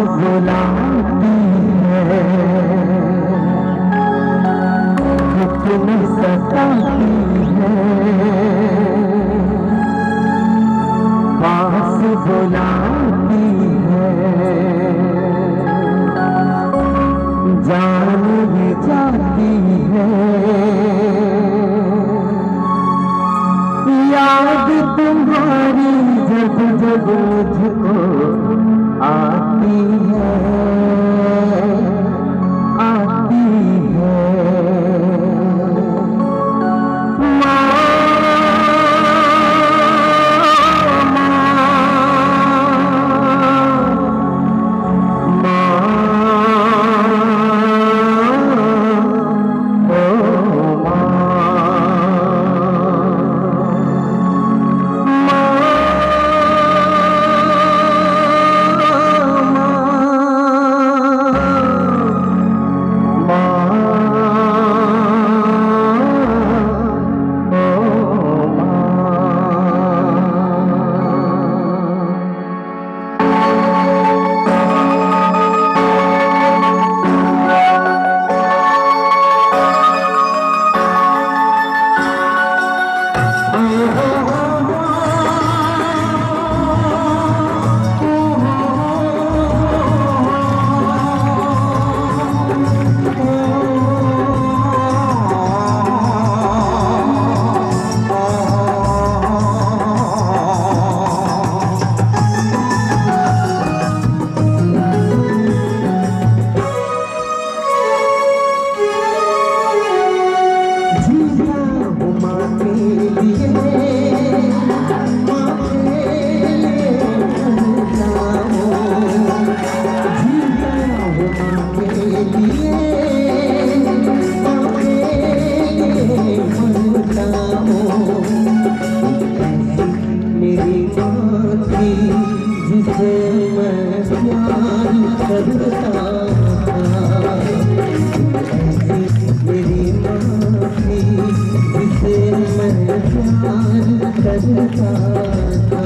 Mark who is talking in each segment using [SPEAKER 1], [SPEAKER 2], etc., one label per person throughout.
[SPEAKER 1] बुलाती है कितनी सताती है पास बुलाती है जान भी जाती है याद तुम्हारी जब जब मुझको आती है आती है जिसे मैं प्यार करता था मेरी माँ थी जिसे मैं प्यार करता था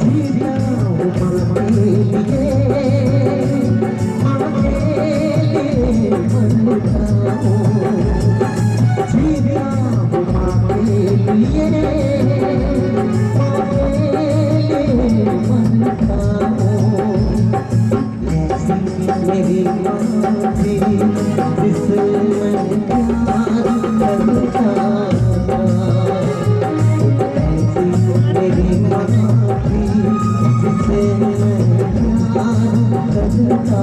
[SPEAKER 1] जीना हूँ माँ के लिए माँ के लिए मरता हूँ जीना हूँ माँ के लिए मेरी माँ थी जिसे मैं प्यार करता था मेरी माँ थी जिसे मैं प्यार करता था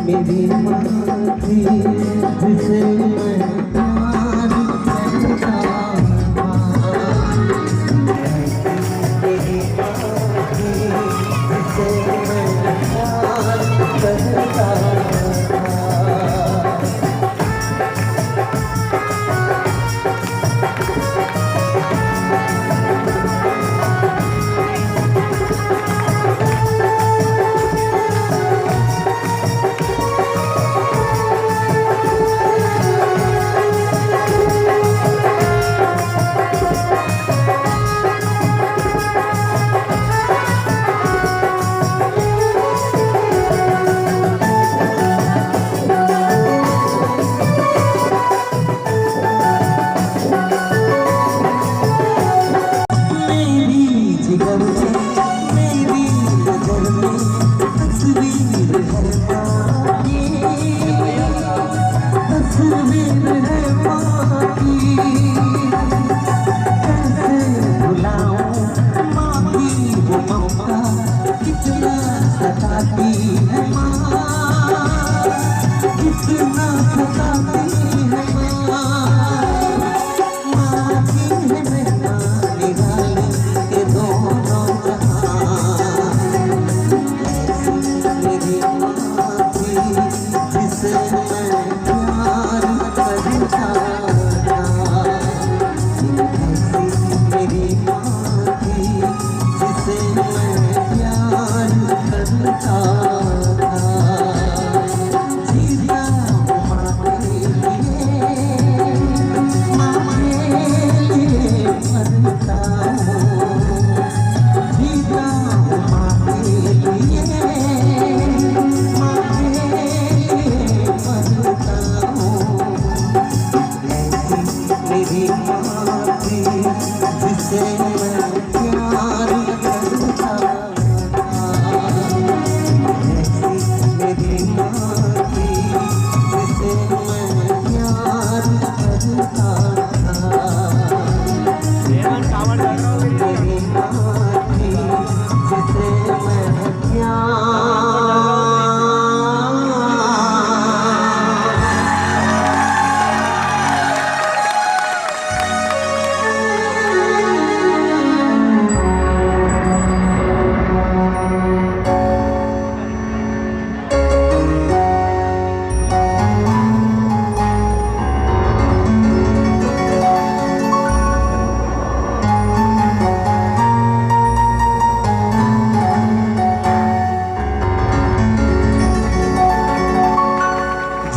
[SPEAKER 1] मेरी माँ थी जिसे मैं प्यार करता था मेरी माँ थी जिसे मैं प्यार करता था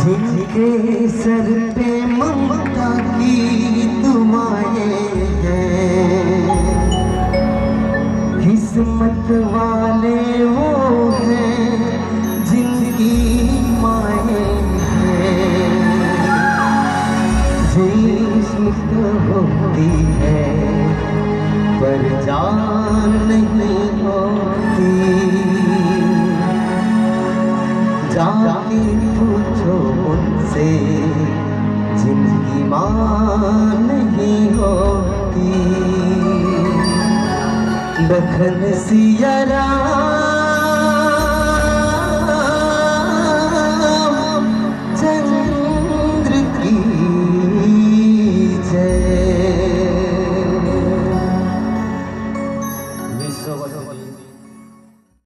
[SPEAKER 1] जिनके सर पे ममता की दुआएं हैं, किस्मत वाले वो हैं जिनकी माएँ हैं। जिस्म होती है पर जान नहीं होती, जाके पूछो उनसे जिनकी माँ नहीं होती। लखन सिया